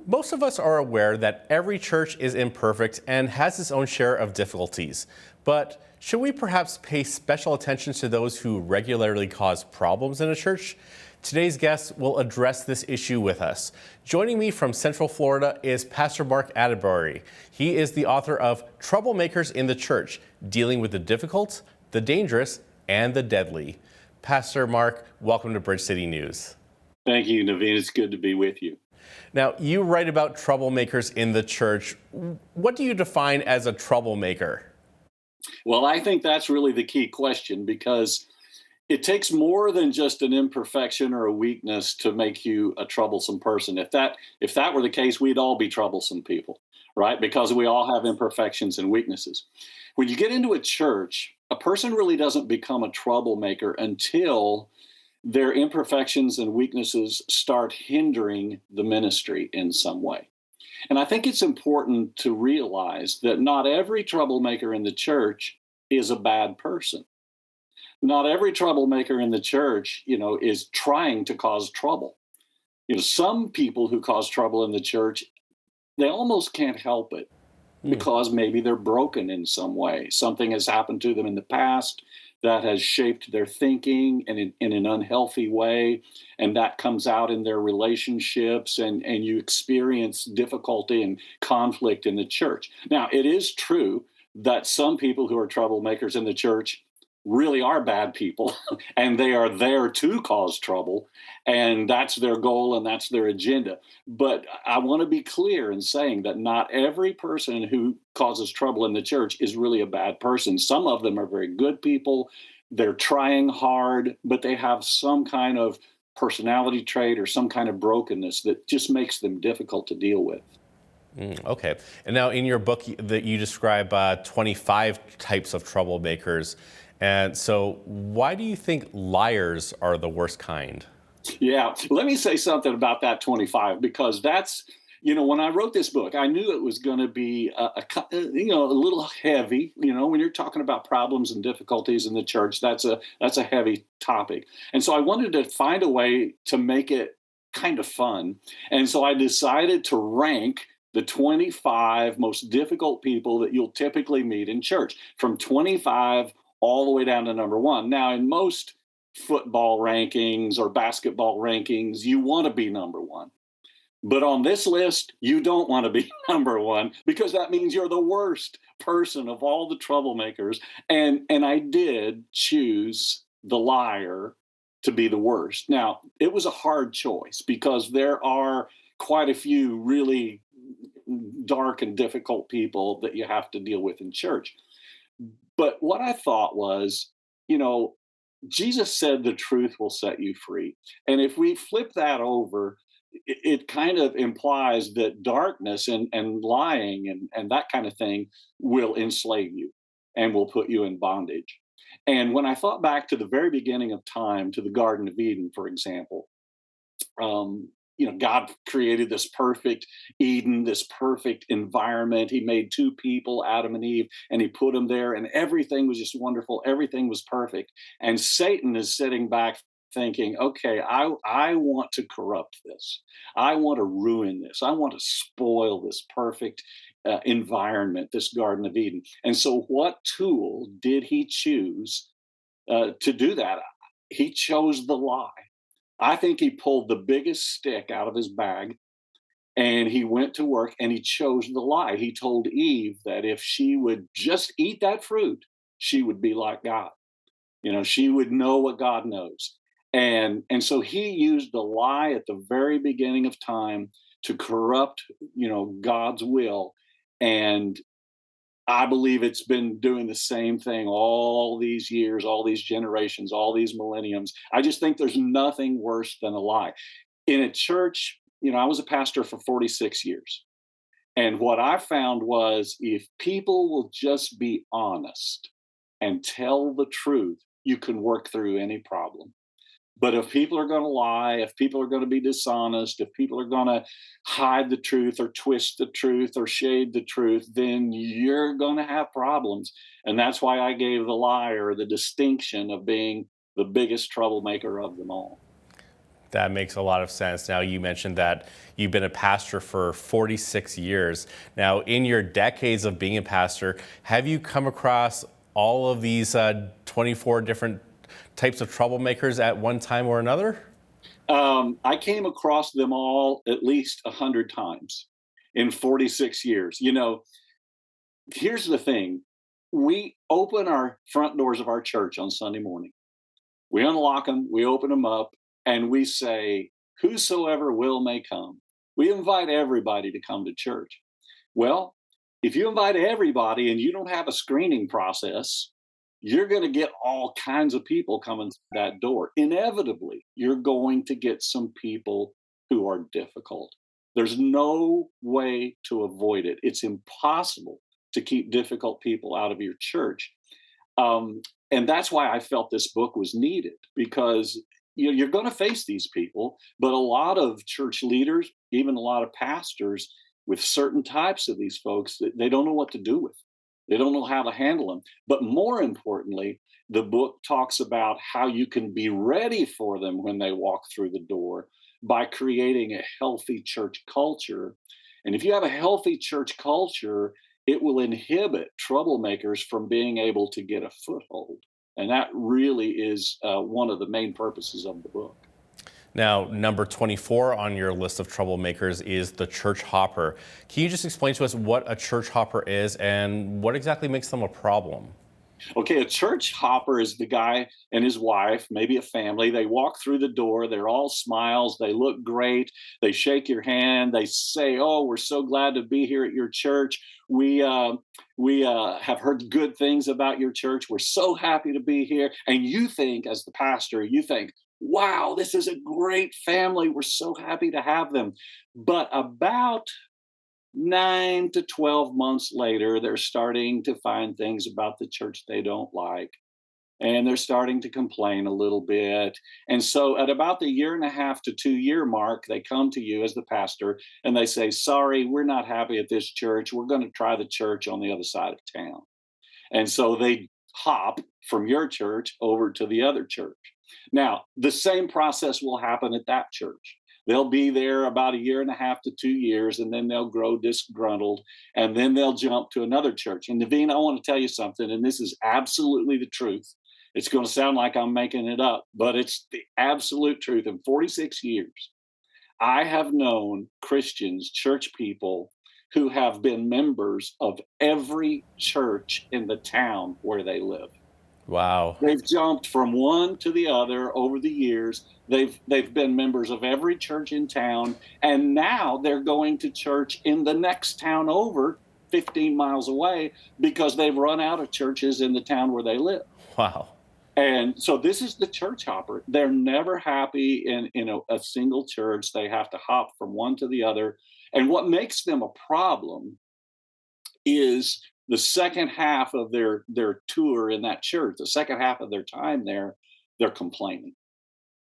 Most of us are aware that every church is imperfect and has its own share of difficulties. But should we perhaps pay special attention to those who regularly cause problems in a church? Today's guest will address this issue with us. Joining me from Central Florida is Pastor Mark Atteberry. He is the author of Troublemakers in the Church, Dealing with the Difficult, the Dangerous, and the Deadly. Pastor Mark, welcome to Bridge City News. Thank you, Naveen. It's good to be with you. Now, you write about troublemakers in the church. What do you define as a troublemaker? Well, I think that's really the key question, because it takes more than just an imperfection or a weakness to make you a troublesome person. If that were the case, we'd all be troublesome people, right? Because we all have imperfections and weaknesses. When you get into a church, a person really doesn't become a troublemaker until their imperfections and weaknesses start hindering the ministry in some way. And I think it's important to realize that not every troublemaker in the church is a bad person. Not every troublemaker in the church, is trying to cause trouble. Some people who cause trouble in the church, they almost can't help it because maybe they're broken in some way. Something has happened to them in the past that has shaped their thinking in an unhealthy way, and that comes out in their relationships, and you experience difficulty and conflict in the church. Now, it is true that some people who are troublemakers in the church really are bad people, and they are there to cause trouble, and that's their goal and that's their agenda. But I want to be clear in saying that not every person who causes trouble in the church is really a bad person. Some of them are very good people. They're trying hard, but they have some kind of personality trait or some kind of brokenness that just makes them difficult to deal with. Okay. And now in your book that you describe 25 types of troublemakers. And so why do you think liars are the worst kind? Yeah, let me say something about that 25, because that's, when I wrote this book, I knew it was going to be a little heavy. When you're talking about problems and difficulties in the church, that's a heavy topic. And so I wanted to find a way to make it kind of fun. And so I decided to rank the 25 most difficult people that you'll typically meet in church, from 25 all the way down to number one. Now, in most football rankings or basketball rankings, you want to be number one. But on this list, you don't want to be number one, because that means you're the worst person of all the troublemakers. And I did choose the liar to be the worst. Now, it was a hard choice because there are quite a few really dark and difficult people that you have to deal with in church. But what I thought was, Jesus said the truth will set you free. And if we flip that over, it kind of implies that darkness and lying and that kind of thing will enslave you and will put you in bondage. And when I thought back to the very beginning of time, to the Garden of Eden, for example, God created this perfect Eden, this perfect environment. He made two people, Adam and Eve, and he put them there, and everything was just wonderful. Everything was perfect. And Satan is sitting back thinking, okay, I want to corrupt this. I want to ruin this. I want to spoil this perfect environment, this Garden of Eden. And so what tool did he choose to do that? He chose the lie. I think he pulled the biggest stick out of his bag, and he went to work and he chose the lie. He told Eve that if she would just eat that fruit, she would be like God. She would know what God knows. And so he used the lie at the very beginning of time to corrupt, God's will. And I believe it's been doing the same thing all these years, all these generations, all these millenniums. I just think there's nothing worse than a lie. In a church, I was a pastor for 46 years. And what I found was, if people will just be honest and tell the truth, you can work through any problem. But if people are going to lie, if people are going to be dishonest, if people are going to hide the truth or twist the truth or shade the truth, then you're going to have problems. And that's why I gave the liar the distinction of being the biggest troublemaker of them all. That makes a lot of sense. Now, you mentioned that you've been a pastor for 46 years. Now, in your decades of being a pastor, have you come across all of these 24 different types of troublemakers at one time or another? I came across them all at least 100 times in 46 years. Here's the thing: we open our front doors of our church on Sunday morning. We unlock them, we open them up, and we say, "Whosoever will may come." We invite everybody to come to church. Well, if you invite everybody and you don't have a screening process, you're going to get all kinds of people coming through that door. Inevitably, you're going to get some people who are difficult. There's no way to avoid it. It's impossible to keep difficult people out of your church. Um, and that's why I felt this book was needed, because you're going to face these people, but a lot of church leaders, even a lot of pastors, with certain types of these folks, they don't know what to do with. They don't know how to handle them. But more importantly, the book talks about how you can be ready for them when they walk through the door by creating a healthy church culture. And if you have a healthy church culture, it will inhibit troublemakers from being able to get a foothold. And that really is one of the main purposes of the book. Now, number 24 on your list of troublemakers is the church hopper. Can you just explain to us what a church hopper is and what exactly makes them a problem? Okay, a church hopper is the guy and his wife, maybe a family. They walk through the door, they're all smiles, they look great, they shake your hand, they say, "Oh, we're so glad to be here at your church. We have heard good things about your church. We're so happy to be here." And you think, as the pastor, you think, "Wow, this is a great family. We're so happy to have them." But about 9 to 12 months later, they're starting to find things about the church they don't like. And they're starting to complain a little bit. And so, at about the year and a half to 2 year mark, they come to you as the pastor and they say, "Sorry, we're not happy at this church. We're going to try the church on the other side of town." And so they hop from your church over to the other church. Now, the same process will happen at that church. They'll be there about a year and a half to 2 years, and then they'll grow disgruntled, and then they'll jump to another church. And Naveen, I want to tell you something, and this is absolutely the truth. It's going to sound like I'm making it up, but it's the absolute truth. In 46 years, I have known Christians, church people, who have been members of every church in the town where they live. Wow. They've jumped from one to the other over the years. They've been members of every church in town, and now they're going to church in the next town over, 15 miles away, because they've run out of churches in the town where they live. Wow. And so this is the church hopper. They're never happy in a single church. They have to hop from one to the other. And what makes them a problem is the second half of their tour in that church, the second half of their time there, they're complaining.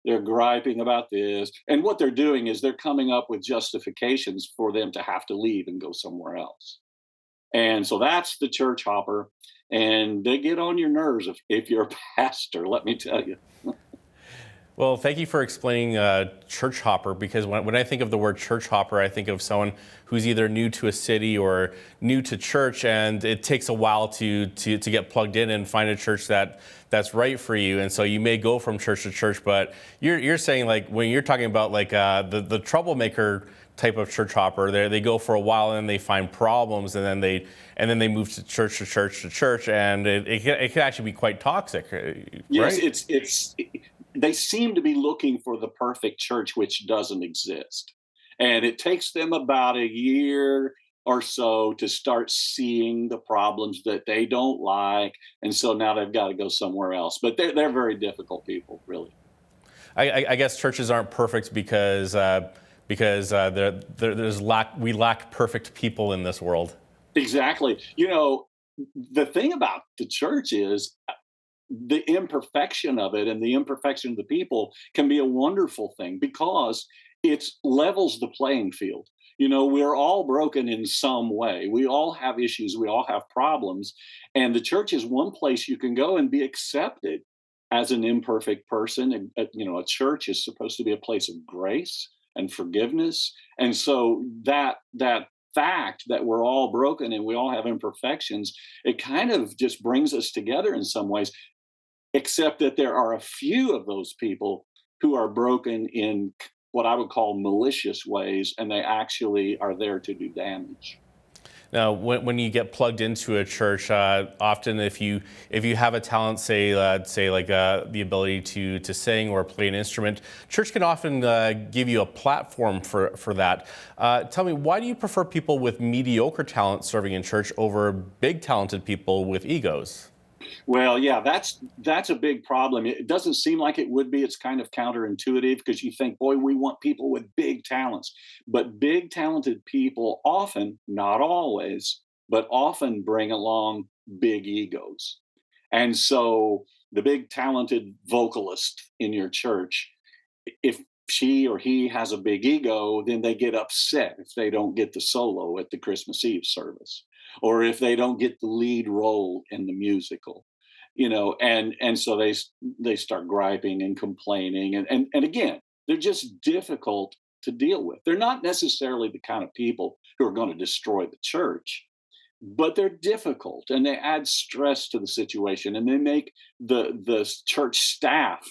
They're griping about this. And what they're doing is they're coming up with justifications for them to have to leave and go somewhere else. And so that's the church hopper. And they get on your nerves if you're a pastor, let me tell you. Well, thank you for explaining church hopper, because when I think of the word church hopper, I think of someone who's either new to a city or new to church, and it takes a while to get plugged in and find a church that's right for you. And so you may go from church to church, but you're saying, like, when you're talking about like the troublemaker type of church hopper, they go for a while and then they find problems, and then they move to church to church to church, and it can actually be quite toxic, right? Yes, they seem to be looking for the perfect church, which doesn't exist. And it takes them about a year or so to start seeing the problems that they don't like. And so now they've got to go somewhere else. But they're very difficult people, really. I guess churches aren't perfect because we lack perfect people in this world. Exactly. The thing about the church is the imperfection of it and the imperfection of the people can be a wonderful thing, because it levels the playing field. We're all broken in some way. We all have issues. We all have problems. And the church is one place you can go and be accepted as an imperfect person. And a church is supposed to be a place of grace and forgiveness. And so that fact that we're all broken and we all have imperfections, it kind of just brings us together in some ways, except that there are a few of those people who are broken in what I would call malicious ways, and they actually are there to do damage. Now, when you get plugged into a church, often if you have a talent, say like the ability to sing or play an instrument, church can often give you a platform for that. Tell me, why do you prefer people with mediocre talent serving in church over big talented people with egos? Well, yeah, that's a big problem. It doesn't seem like it would be. It's kind of counterintuitive because you think, boy, we want people with big talents. But big talented people often, not always, but often bring along big egos. And so the big talented vocalist in your church, if she or he has a big ego, then they get upset if they don't get the solo at the Christmas Eve service, or if they don't get the lead role in the musical, and so they start griping and complaining, and again, they're just difficult to deal with. They're not necessarily the kind of people who are going to destroy the church, but they're difficult and they add stress to the situation, and they make the church staff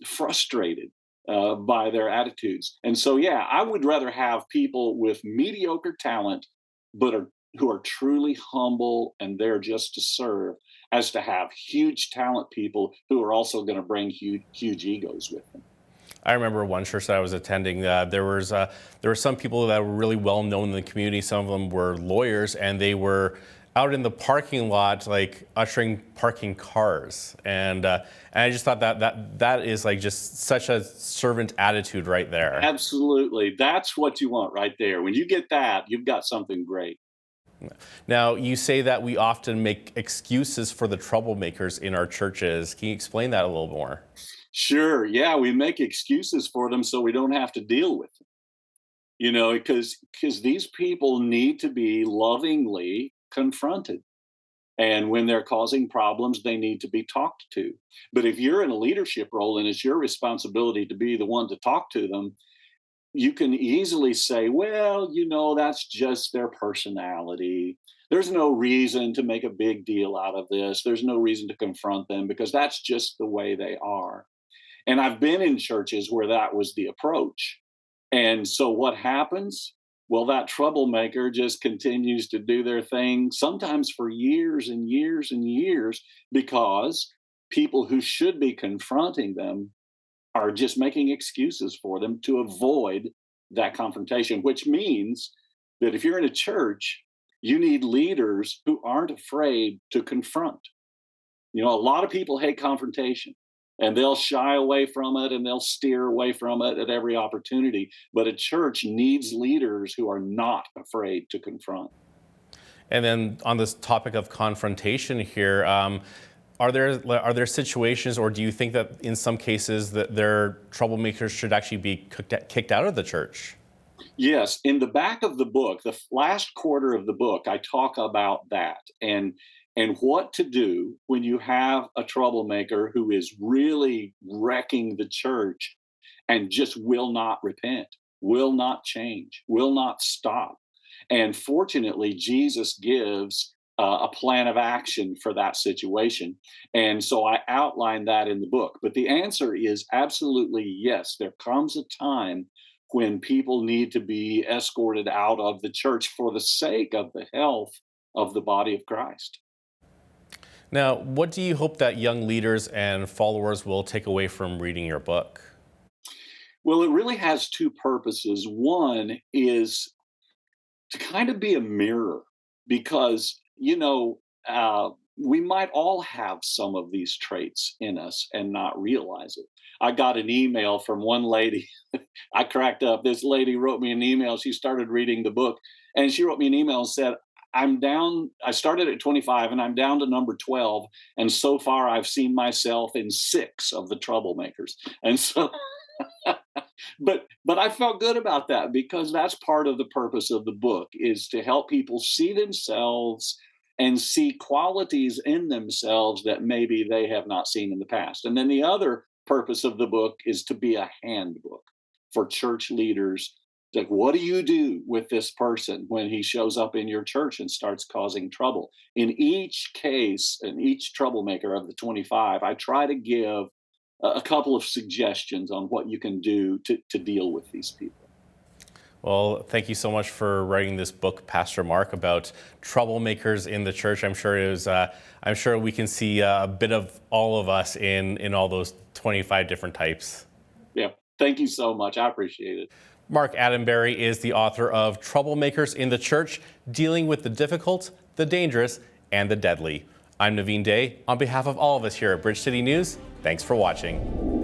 frustrated by their attitudes. And so, yeah, I would rather have people with mediocre talent, but who are truly humble and there just to serve, as to have huge talent people who are also going to bring huge egos with them. I remember one church that I was attending. There were some people that were really well known in the community. Some of them were lawyers, and they were out in the parking lot, like ushering parking cars. And I just thought that is like just such a servant attitude right there. Absolutely, that's what you want right there. When you get that, you've got something great. Now, you say that we often make excuses for the troublemakers in our churches. Can you explain that a little more? Sure, yeah, we make excuses for them so we don't have to deal with them. Because these people need to be lovingly confronted. And when they're causing problems, they need to be talked to. But if you're in a leadership role and it's your responsibility to be the one to talk to them, you can easily say, well, that's just their personality. There's no reason to make a big deal out of this. There's no reason to confront them because that's just the way they are. And I've been in churches where that was the approach. And so what happens? Well, that troublemaker just continues to do their thing, sometimes for years and years and years, because people who should be confronting them are just making excuses for them to avoid that confrontation, which means that if you're in a church, you need leaders who aren't afraid to confront. A lot of people hate confrontation and they'll shy away from it and they'll steer away from it at every opportunity. But a church needs leaders who are not afraid to confront. And then on this topic of confrontation here, are there situations, or do you think that in some cases that their troublemakers should actually be kicked out of the church? Yes, in the back of the book, the last quarter of the book, I talk about that and what to do when you have a troublemaker who is really wrecking the church and just will not repent, will not change, will not stop. And fortunately, Jesus gives a plan of action for that situation. And so I outline that in the book. But the answer is absolutely yes. There comes a time when people need to be escorted out of the church for the sake of the health of the body of Christ. Now, what do you hope that young leaders and followers will take away from reading your book? Well, it really has two purposes. One is to kind of be a mirror because, we might all have some of these traits in us and not realize it. I got an email from one lady. I cracked up. This lady wrote me an email. She started reading the book and she wrote me an email and said, I'm down. I started at 25 and I'm down to number 12. And so far, I've seen myself in six of the troublemakers. And so but I felt good about that because that's part of the purpose of the book is to help people see themselves and see qualities in themselves that maybe they have not seen in the past. And then the other purpose of the book is to be a handbook for church leaders. Like, what do you do with this person when he shows up in your church and starts causing trouble? In each case, in each troublemaker of the 25, I try to give a couple of suggestions on what you can do to deal with these people. Well, thank you so much for writing this book, Pastor Mark, about troublemakers in the church. I'm sure it was. I'm sure we can see a bit of all of us in all those 25 different types. Yeah, thank you so much. I appreciate it. Mark Atteberry is the author of Troublemakers in the Church, Dealing with the Difficult, the Dangerous, and the Deadly. I'm Naveen Day. On behalf of all of us here at Bridge City News, thanks for watching.